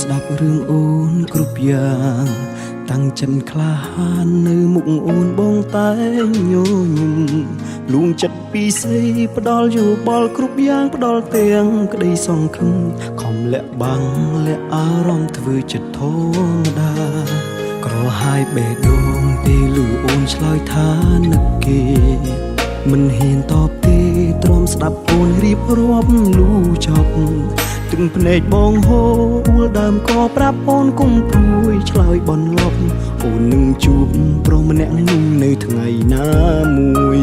ស្ដាប់រឿងអូនគ្រប់យ៉ាងតាំងចិត្តក្លាហាននៅមុខអូនបងតែញញឹមលួងចិត្តពីស្អីផ្ដល់យោបល់គ្រប់យ៉ាងផ្ដល់ទាំងក្តីសង្ឃឹមខំលាក់បាំងលាក់អារម្មណ៍ធ្វើចិត្តធម្មតាក្រហាយបេះដូងពេលលឺអូនឆ្លើយថានឹកគេមិនហ៊ានតបទេទ្រាំស្ដាប់អូនរៀបរាប់លូចប់ទឹកភ្នែកបងហូរអួលដើមក៏ប្រាប់អូនគុំព្រួយឆ្លើយបនលប់អូននឹងជួបប្រុសម្នាក់នោះនៅថ្ងៃណាមួយ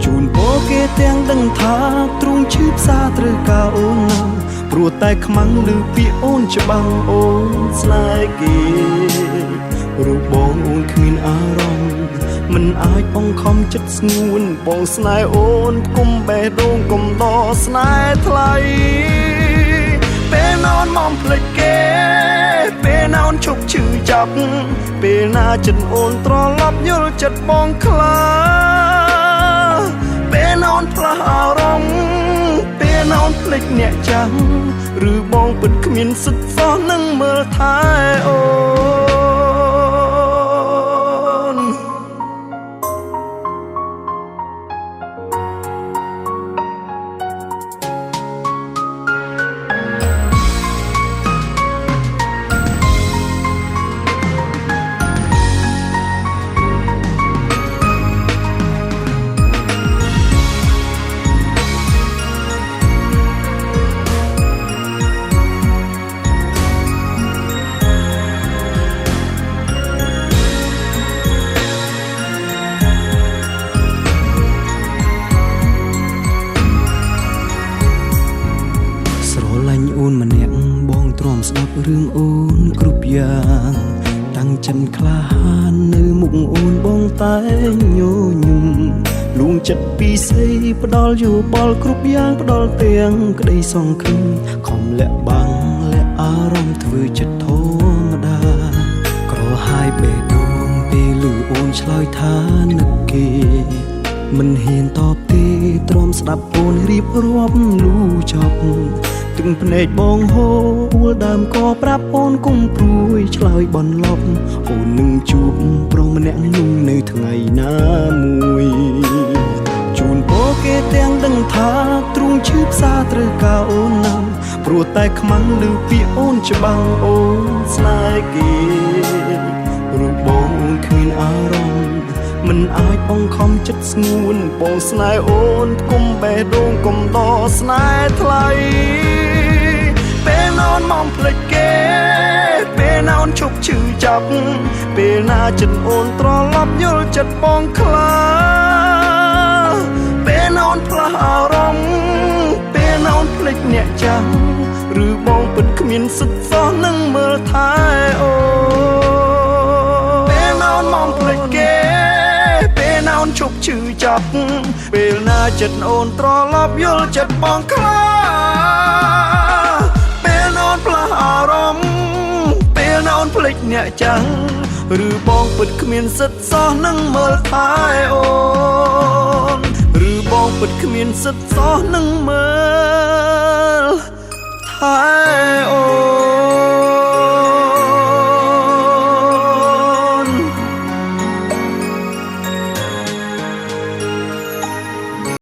ជូនពរគេទាំងដឹងថាទ្រង់ឈឺផ្សាត្រូវការអូនណាស់ព្រោះតែខ្មាំងឮពាក្យអូនច្បាំងអូនស្នេហ៍គេរូបបងអូនគ្មានអារម្មណ៍មិនអាចបង្ខំចិត្តស្ងួនបងស្នេហ៍អូនគុំបេះដូងគុំដកស្នេហ៍ថ្លៃពេលណោនមកភ្លេចគេពេលណោនឈប់ឈឺចាប់ពេលណាចិត្តអូនត្រឡប់យល់ចិត្តបងខ្លាពេលណោនផ្លាស់អារម្មណ៍ពេលណោនភ្លេចអ្នកចាំឬបងពិតគ្មានសិទ្ធសោះនឹងមើលថែអូអូនម្នាក់បងទ្រាំស្ដាប់រឿងអូនគ្រប់យ៉ាងតាំងចិត្តក្លាហាននៅមុខអូនបងតែញញឹមលួងចិត្តពីស្អីផ្ដល់យោបល់គ្រប់យ៉ាងផ្ដល់ទាំងក្តីសង្ឃឹមខំលាក់បាំងលាក់អារម្មណ៍ធ្វើចិត្តធម្មតាក្រហាយបេះដូងពេលលឺអូនឆ្លើយថានឹកគេមិនហ៊ានតបទេទ្រាំស្ដាប់អូនរៀបរាប់លូចប់ទឹកភ្នែកបងហូរអួលដើមក៏ប្រាប់អូនគុំព្រួយឆ្លើយបនលប់អូននឹងជួបប្រុសម្នាក់នោះនៅថ្ងៃណាមួយជូនពរគេទាំងដឹងថាទ្រង់ឈឺផ្សាត្រូវការអូនណាស់ព្រោះតែខ្មាំងឮពាក្យអូនច្បាំងអូនស្នេហ៍គេរូបបងអូនគ្មានអារម្មណ៍មិនអាចបង្ខំចិត្តស្ងួនបងស្នេហ៍អូនគុំបេះដូងគុំដកស្នេហ៍ថ្លៃពេលណោនមកភ្លេចគេពេលណោនឈប់ឈឺចាប់ពេលណាចិត្តអូនត្រឡប់យល់ចិត្តបងខ្លាពេលណោនផ្លាស់អារម្មណ៍ពេលណោនភ្លេចអ្នកចាំឬបងពិតគ្មានសិទ្ធសោះនឹងមើលថែអូពេលណោនមកភ្លេចគេពេលណោនឈប់ឈឺចាប់ពេលណាចិត្តអូនត្រឡប់យល់ចិត្តបងខ្លាពេលណោនផ្លាស់អារម្មណ៍ពេលណោនភ្លេចអ្នកចាំឬបងពិតគ្មានសិទ្ធសោះនឹងមើលថែអូនឬបងពិតគ្មានសិទ្ធសោះនឹងមើល